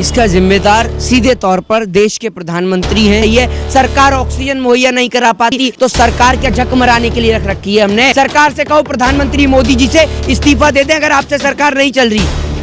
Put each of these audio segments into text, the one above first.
इसका जिम्मेदार सीधे तौर पर देश के प्रधानमंत्री हैं। ये सरकार ऑक्सीजन मुहैया नहीं करा पाती तो सरकार क्या झक मराने के लिए रख रखी है हमने। सरकार से कहो प्रधानमंत्री मोदी जी से इस्तीफा दे दें अगर आपसे सरकार नहीं चल रही।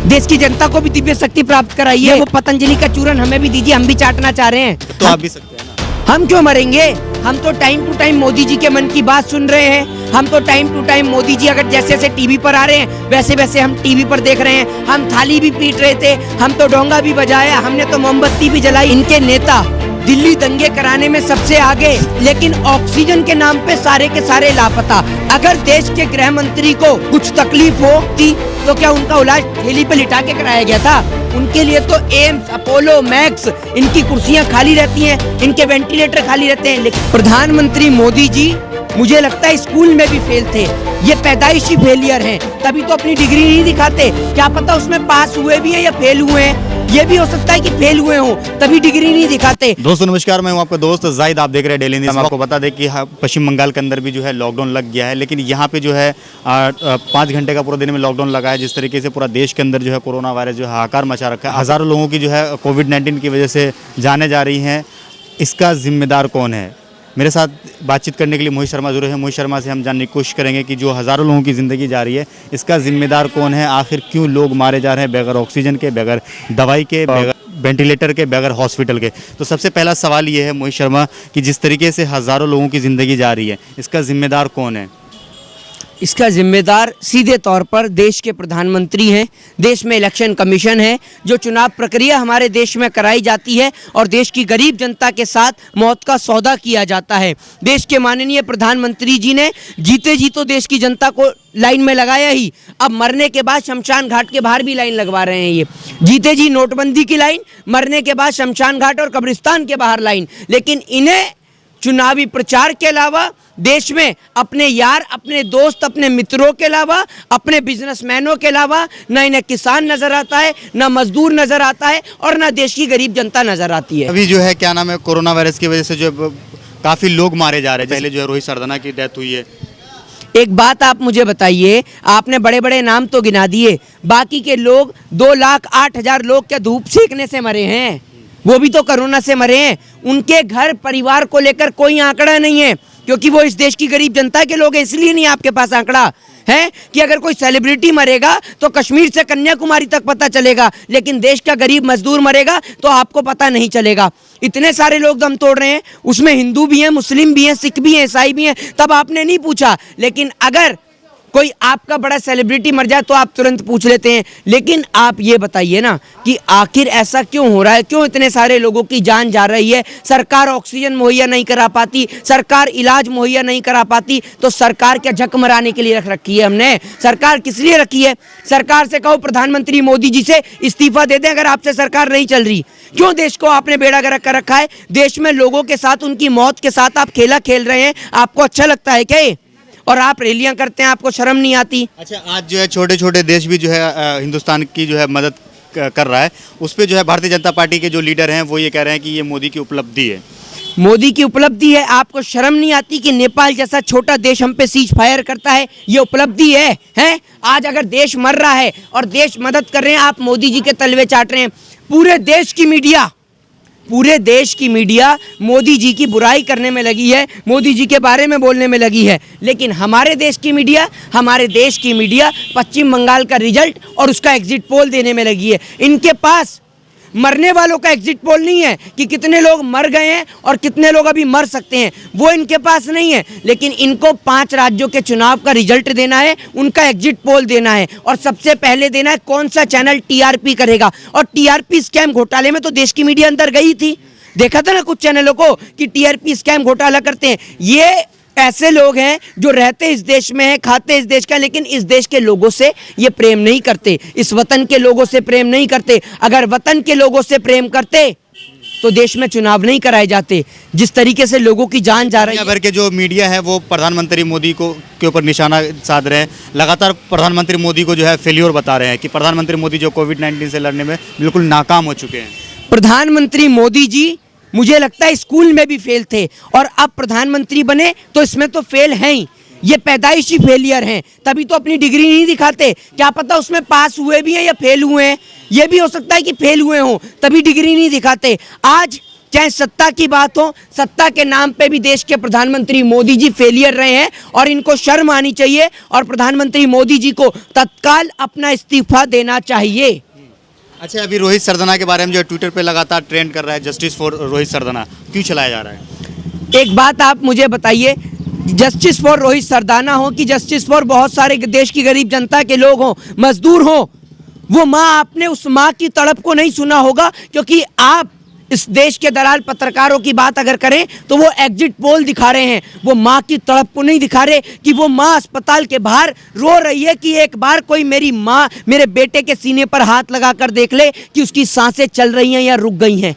देश की जनता को भी दिव्य शक्ति प्राप्त कराइए। वो पतंजलि का चूरन हमें भी दीजिए, हम भी चाटना चाह रहे हैं। तो आप भी सकते हैं ना। हम क्यों मरेंगे? हम तो time to time Modi ji के मन की बात सुन रहे हैं। हम तो time to time Modi ji अगर जैसे जैसे टीवी पर आ रहे हैं वैसे वैसे हम टीवी पर देख रहे हैं। हम थाली भी पीट रहे थे, हम तो डोंगा भी बजाया, हमने तो मोमबत्ती भी जलाई। इनके नेता दिल्ली दंगे कराने में सबसे आगे, लेकिन ऑक्सीजन के नाम पे सारे के सारे लापता। अगर देश के गृह मंत्री को कुछ तकलीफ होती तो क्या उनका इलाज थैली पे लिटा के कराया गया था? उनके लिए तो एम्स, अपोलो, मैक्स, इनकी कुर्सियां खाली रहती हैं, इनके वेंटिलेटर खाली रहते हैं। लेकिन प्रधानमंत्री मोदी जी मुझे लगता है स्कूल में भी फेल थे। ये पैदाइशी फेलियर हैं, तभी तो अपनी डिग्री नहीं दिखाते। क्या पता उसमें पास हुए भी हैं या फेल हुए हैं। ये भी हो सकता है कि फेल हुए हों तभी डिग्री नहीं दिखाते। दोस्तों नमस्कार, मैं हूं आपका दोस्त जाहिद, आप देख रहे हैं डेली न्यूज़। हम आपको बता दें कि पश्चिम बंगाल के अंदर भी जो है लॉकडाउन लग गया है, लेकिन यहाँ पे जो है 5 घंटे का पूरा दिन में लॉकडाउन लगा है। जिस तरीके से पूरा देश के अंदर जो है कोरोना वायरस जो है हाहाकार मचा रखा है, हज़ारों लोगों की जो है कोविड-19 की वजह से जाने जा रही हैं। इसका जिम्मेदार कौन है? मेरे साथ बातचीत करने के लिए मोहित शर्मा जुड़े हैं। मोहित शर्मा से हम जानने की कोशिश करेंगे कि जो हज़ारों लोगों की ज़िंदगी जा रही है इसका जिम्मेदार कौन है। आखिर क्यों लोग मारे जा रहे हैं बगैर ऑक्सीजन के, बगैर दवाई के, बगैर वेंटिलेटर के, बगैर हॉस्पिटल के। तो सबसे पहला सवाल ये है मोहित शर्मा कि जिस तरीके से हज़ारों लोगों की ज़िंदगी जा रही है इसका जिम्मेदार कौन है? इसका जिम्मेदार सीधे तौर पर देश के प्रधानमंत्री हैं। देश में इलेक्शन कमीशन है, जो चुनाव प्रक्रिया हमारे देश में कराई जाती है और देश की गरीब जनता के साथ मौत का सौदा किया जाता है। देश के माननीय प्रधानमंत्री जी ने जीते जी तो देश की जनता को लाइन में लगाया ही, अब मरने के बाद शमशान घाट के बाहर भी लाइन लगवा रहे हैं। ये जीते जी नोटबंदी की लाइन, मरने के बाद शमशान घाट और कब्रिस्तान के बाहर लाइन। लेकिन इन्हें चुनावी प्रचार के अलावा देश में अपने यार, अपने दोस्त, अपने मित्रों के अलावा, अपने बिजनेसमैनों के अलावा न इन्हें किसान नजर आता है, न मजदूर नजर आता है और न देश की गरीब जनता नजर आती है। अभी जो है क्या नाम है, कोरोना वायरस की वजह से जो काफ़ी लोग मारे जा रहे हैं। पहले जो है रोहित सरदाना की डेथ हुई है। एक बात आप मुझे बताइए, आपने बड़े बड़े नाम तो गिना दिए, बाकी के लोग 2,08,000 लोग क्या धूप सेकने से मरे हैं? वो भी तो कोरोना से मरे हैं। उनके घर परिवार को लेकर कोई आंकड़ा नहीं है, क्योंकि वो इस देश की गरीब जनता के लोग हैं, इसलिए नहीं आपके पास आंकड़ा है। कि अगर कोई सेलिब्रिटी मरेगा तो कश्मीर से कन्याकुमारी तक पता चलेगा, लेकिन देश का गरीब मजदूर मरेगा तो आपको पता नहीं चलेगा। इतने सारे लोग दम तोड़ रहे हैं, उसमें हिंदू भी हैं, मुस्लिम भी हैं, सिख भी हैं, ईसाई भी हैं, तब आपने नहीं पूछा। लेकिन अगर कोई आपका बड़ा सेलिब्रिटी मर जाए तो आप तुरंत पूछ लेते हैं। लेकिन आप ये बताइए ना कि आखिर ऐसा क्यों हो रहा है? क्यों इतने सारे लोगों की जान जा रही है? सरकार ऑक्सीजन मुहैया नहीं करा पाती, सरकार इलाज मुहैया नहीं करा पाती तो सरकार क्या झक मराने के लिए रख रखी है हमने? सरकार किस लिए रखी है? सरकार से कहो प्रधानमंत्री मोदी जी से इस्तीफा दे दें अगर आपसे सरकार नहीं चल रही। क्यों देश को आपने बेड़ा गर्क कर रखा है? देश में लोगों के साथ, उनकी मौत के साथ आप खेला खेल रहे हैं। आपको अच्छा लगता है क्या ये? और आप रैलियां करते हैं, आपको शर्म नहीं आती? अच्छा, आज जो है छोटे छोटे देश भी जो है हिंदुस्तान की जो है मदद कर रहा है, उस पर जो है भारतीय जनता पार्टी के जो लीडर हैं वो ये कह रहे हैं कि ये मोदी की उपलब्धि है। मोदी की उपलब्धि है? आपको शर्म नहीं आती कि नेपाल जैसा छोटा देश हम पे सीज फायर करता है? ये उपलब्धि है, हैं? आज अगर देश मर रहा है और देश मदद कर रहे हैं, आप मोदी जी के तलवे चाट रहे हैं। पूरे देश की मीडिया मोदी जी की बुराई करने में लगी है, मोदी जी के बारे में बोलने में लगी है। लेकिन हमारे देश की मीडिया पश्चिम बंगाल का रिजल्ट और उसका एग्जिट पोल देने में लगी है। इनके पास मरने वालों का एग्जिट पोल नहीं है कि कितने लोग मर गए हैं और कितने लोग अभी मर सकते हैं, वो इनके पास नहीं है। लेकिन इनको 5 राज्यों के चुनाव का रिजल्ट देना है, उनका एग्जिट पोल देना है और सबसे पहले देना है कौन सा चैनल टीआरपी करेगा। और टीआरपी स्कैम घोटाले में तो देश की मीडिया अंदर गई थी, देखा था ना कुछ चैनलों को कि टीआरपी स्कैम घोटाला करते हैं। ये ऐसे लोग हैं जो रहते इस देश में हैं, खाते इस देश का, लेकिन इस देश के लोगों से ये प्रेम नहीं करते, इस वतन के लोगों से प्रेम नहीं करते। अगर वतन के लोगों से प्रेम करते तो देश में चुनाव नहीं कराए जाते। जिस तरीके से लोगों की जान जा रही है, दुनिया भर के जो मीडिया है वो प्रधानमंत्री मोदी को के ऊपर निशाना साध रहे हैं। लगातार प्रधानमंत्री मोदी को जो है फेल्योर बता रहे हैं कि प्रधानमंत्री मोदी जो कोविड-19 से लड़ने में बिल्कुल नाकाम हो चुके हैं। प्रधानमंत्री मोदी जी मुझे लगता है स्कूल में भी फेल थे और अब प्रधानमंत्री बने तो इसमें तो फेल हैं ही। ये पैदाइशी फेलियर हैं, तभी तो अपनी डिग्री नहीं दिखाते। क्या पता उसमें पास हुए भी हैं या फेल हुए हैं, ये भी हो सकता है कि फेल हुए हों, तभी डिग्री नहीं दिखाते। आज चाहे सत्ता की बात हो, सत्ता के नाम पे भी देश के प्रधानमंत्री मोदी जी फेलियर रहे हैं और इनको शर्म आनी चाहिए और प्रधानमंत्री मोदी जी को तत्काल अपना इस्तीफा देना चाहिए। अच्छा, अभी रोहित सरदाना के बारे में जो ट्विटर पे लगातार ट्रेंड कर रहा है, जस्टिस फॉर रोहित सरदाना, क्यों चलाया जा रहा है? एक बात आप मुझे बताइए, जस्टिस फॉर रोहित सरदाना हो कि जस्टिस फॉर बहुत सारे देश की गरीब जनता के लोग हों, मजदूर हों, वो माँ, आपने उस माँ की तड़प को नहीं सुना होगा, क्योंकि आप इस देश के दलाल पत्रकारों की बात अगर करें तो वो एग्जिट पोल दिखा रहे हैं, वो माँ की तड़प को नहीं दिखा रहे कि वो माँ अस्पताल के बाहर रो रही है कि एक बार कोई मेरी माँ मेरे बेटे के सीने पर हाथ लगाकर देख ले कि उसकी सांसें चल रही हैं या रुक गई हैं।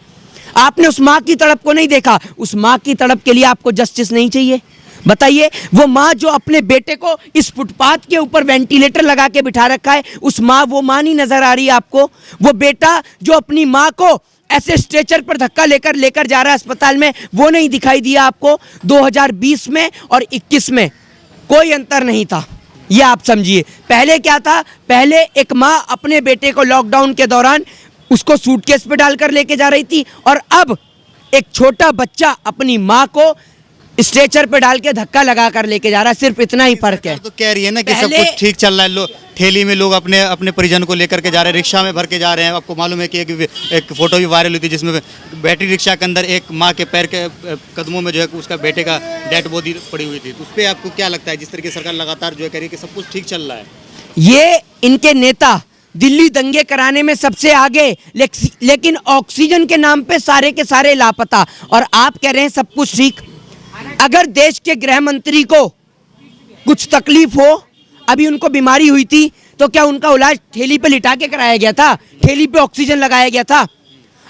आपने उस माँ की तड़प को नहीं देखा। उस माँ की तड़प के लिए आपको जस्टिस नहीं चाहिए? बताइए, वो माँ जो अपने बेटे को इस फुटपाथ के ऊपर वेंटिलेटर लगा के बिठा रखा है, उस माँ, वो माँ नहीं नजर आ रही आपको? वो बेटा जो अपनी माँ को ऐसे स्ट्रेचर पर धक्का लेकर जा रहा है अस्पताल में, वो नहीं दिखाई दिया आपको? 2020 में और 21 में कोई अंतर नहीं था, ये आप समझिए। पहले क्या था? पहले एक माँ अपने बेटे को लॉकडाउन के दौरान उसको सूटकेस पे डालकर लेके जा रही थी, और अब एक छोटा बच्चा अपनी माँ को स्ट्रेचर पे डाल के धक्का लगा कर लेके जा रहा है। सिर्फ इतना ही फर्क है। तो कह रही है ना कि सब कुछ ठीक चल रहा है, ठेली में लोग अपने अपने परिजन को लेकर के जा रहे हैं, रिक्शा में भर के जा रहे हैं। आपको मालूम है कि एक फोटो भी वायरल हुई थी जिसमें बैटरी रिक्शा के अंदर एक माँ के पैर के कदमों में जो है उसका बेटे का डेड बॉडी पड़ी हुई थी। उस पर आपको क्या लगता है, जिस तरीके से सरकार लगातार जो है कह रही है कि सब कुछ ठीक चल रहा है? ये इनके नेता दिल्ली दंगे कराने में सबसे आगे, लेकिन ऑक्सीजन के नाम पे सारे के सारे लापता, और आप कह रहे हैं सब कुछ ठीक। अगर देश के गृह मंत्री को कुछ तकलीफ हो, अभी उनको बीमारी हुई थी, तो क्या उनका इलाज ठेली पे लिटा के कराया गया था? ठेली पे ऑक्सीजन लगाया गया था?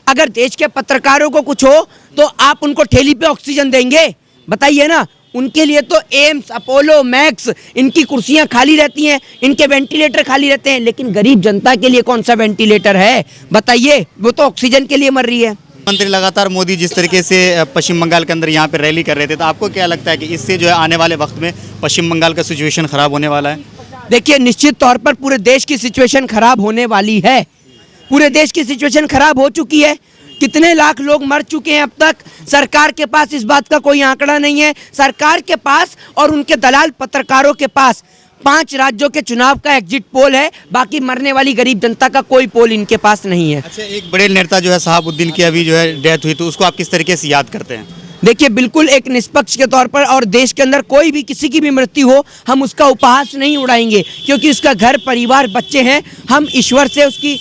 अगर देश के पत्रकारों को कुछ हो तो आप उनको ठेली पे ऑक्सीजन देंगे? बताइए ना। उनके लिए तो एम्स, अपोलो, मैक्स, इनकी कुर्सियां खाली रहती हैं, इनके वेंटिलेटर खाली रहते हैं, लेकिन गरीब जनता के लिए कौन सा वेंटिलेटर है? बताइए, वो तो ऑक्सीजन के लिए मर रही है। मंत्री लगातार मोदी जिस तरीके से पश्चिम बंगाल के अंदर यहाँ पे रैली कर रहे थे, तो आपको क्या लगता है कि इससे जो है आने वाले वक्त में पश्चिम बंगाल का सिचुएशन खराब होने वाला है? देखिए, निश्चित तौर पर पूरे देश की सिचुएशन खराब होने वाली है। पूरे देश की सिचुएशन खराब हो चुकी है। कितने लाख लोग मर चुके हैं अब तक, सरकार के पास इस बात का कोई आंकड़ा नहीं है। सरकार के पास और उनके दलाल पत्रकारों के पास 5 राज्यों के चुनाव का एग्जिट पोल है, बाकी मरने वाली गरीब जनता का कोई पोल इनके पास नहीं है। अच्छा, एक बड़े नेता जो है शहाबुद्दीन की अभी जो है डेथ हुई, तो उसको आप किस तरीके से याद करते हैं? देखिए, बिल्कुल एक निष्पक्ष के तौर पर, और देश के अंदर कोई भी किसी की भी मृत्यु हो, हम उसका उपहास नहीं उड़ाएंगे, क्योंकि उसका घर परिवार बच्चे हैं। हम ईश्वर से उसकी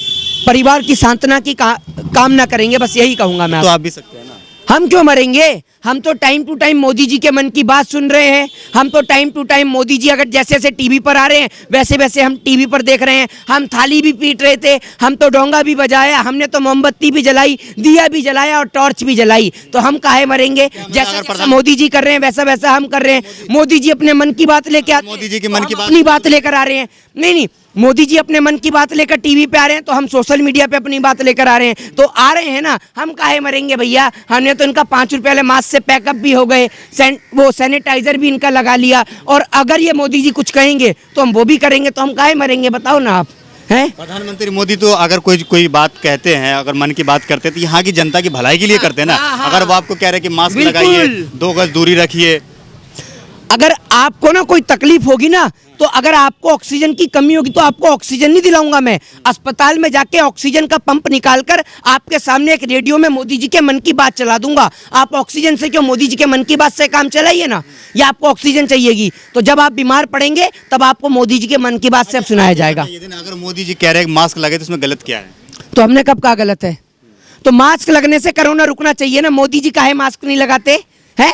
परिवार की सांत्वना की कामना करेंगे, बस यही कहूंगा मैं। तो आप भी सकते हैं ना। हम क्यों मरेंगे? हम तो time to time Modi ji के मन की बात सुन रहे हैं। हम तो time to time Modi ji अगर जैसे जैसे टीवी पर आ रहे हैं वैसे वैसे हम टीवी पर देख रहे हैं। हम थाली भी पीट रहे थे, हम तो डोंगा भी बजाया, हमने तो मोमबत्ती भी जलाई, दिया भी जलाया और टॉर्च भी जलाई। तो हम काहे मरेंगे? जैसा मोदी जी कर रहे हैं वैसा वैसा हम कर रहे हैं। मोदी जी अपने मन की बात लेके आते हैं, मोदी जी की मन की बात अपनी बात लेकर आ रहे हैं। नहीं, मोदी जी अपने मन की बात लेकर टीवी पे आ रहे हैं, तो हम सोशल मीडिया पे अपनी बात लेकर आ रहे हैं। तो आ रहे हैं ना, हम काहे मरेंगे भैया? हमने तो इनका 5 रुपए वाले मास्क से पैकअप भी हो गए, वो सैनिटाइजर भी इनका लगा लिया, और अगर ये मोदी जी कुछ कहेंगे तो हम वो भी करेंगे। तो हम काहे मरेंगे? बताओ ना आप। हैं? प्रधानमंत्री मोदी तो अगर कोई बात कहते हैं, अगर मन की बात करते हैं, तो यहाँ की जनता की भलाई के लिए करते हैं ना। अगर वो आपको कह रहे हैं कि मास्क लगाइए, 2 गज दूरी रखिए, अगर आपको ना कोई तकलीफ होगी ना, तो अगर आपको ऑक्सीजन की कमी होगी तो आपको ऑक्सीजन नहीं दिलाऊंगा मैं। अस्पताल में जाके ऑक्सीजन का पंप निकालकर आपके सामने एक रेडियो में मोदी जी के मन की बात चला दूंगा। आप ऑक्सीजन से क्यों, मोदी जी के मन की बात से काम चलाइए ना। या आपको ऑक्सीजन चाहिएगी तो जब आप बीमार पड़ेंगे तब आपको मोदी जी के मन की बात से अब सुनाया जाएगा। अगर मोदी जी कह रहे हैं मास्क लगे तो उसमें गलत क्या है? तो हमने कब कहा गलत है? तो मास्क लगने से कोरोना रुकना चाहिए ना। मोदी जी काहे मास्क नहीं लगाते हैं?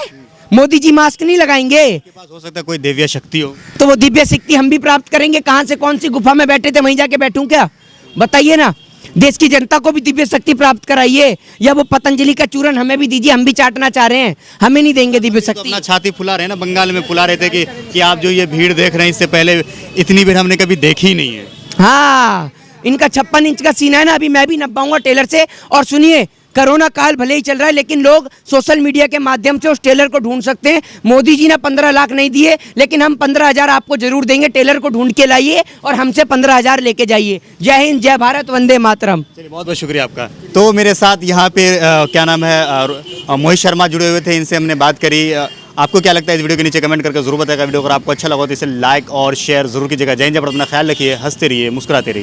मोदी जी मास्क नहीं लगाएंगे? आपके पास हो सकता है कोई दिव्य शक्ति हो, तो वो दिव्य शक्ति हम भी प्राप्त करेंगे। कहां से, कौन सी गुफा में बैठे थे वहीं जाके बैठूं क्या? बताइए ना। देश की जनता को भी दिव्य शक्ति प्राप्त कराइए, या वो पतंजलि का चूरन हमें भी दीजिए, हम भी चाटना चाह रहे हैं। हमें नहीं देंगे दिव्य शक्ति। अपना छाती फुला रहे हैं ना, बंगाल में फुला रहे थे कि आप जो ये भीड़ देख रहे हैं, इससे पहले इतनी भीड़ हमने कभी देखी ही नहीं है। हाँ, इनका 56 इंच का सीना है ना, अभी मैं भी नपाऊंगा टेलर से। और सुनिए, कोरोना काल भले ही चल रहा है, लेकिन लोग सोशल मीडिया के माध्यम से उस टेलर को ढूंढ सकते हैं। मोदी जी ने 15 लाख नहीं दिए, लेकिन हम 15,000 आपको जरूर देंगे। टेलर को ढूंढ के लाइए और हमसे 15,000 लेके जाइए। जय हिंद, जय भारत, वंदे मातरम। चलिए, बहुत बहुत शुक्रिया आपका। तो मेरे साथ यहाँ पे क्या नाम है मोहित शर्मा जुड़े हुए थे, इनसे हमने बात करी। आपको क्या लगता है इस वीडियो के नीचे कमेंट करके जरूर बताएगा। वीडियो अगर आपको अच्छा लगा तो इसे लाइक और शेयर जरूर कीजिएगा। जय हिंद, जय भारत, अपना ख्याल रखिए, हंसते रहिए, मुस्कुराते रहिए।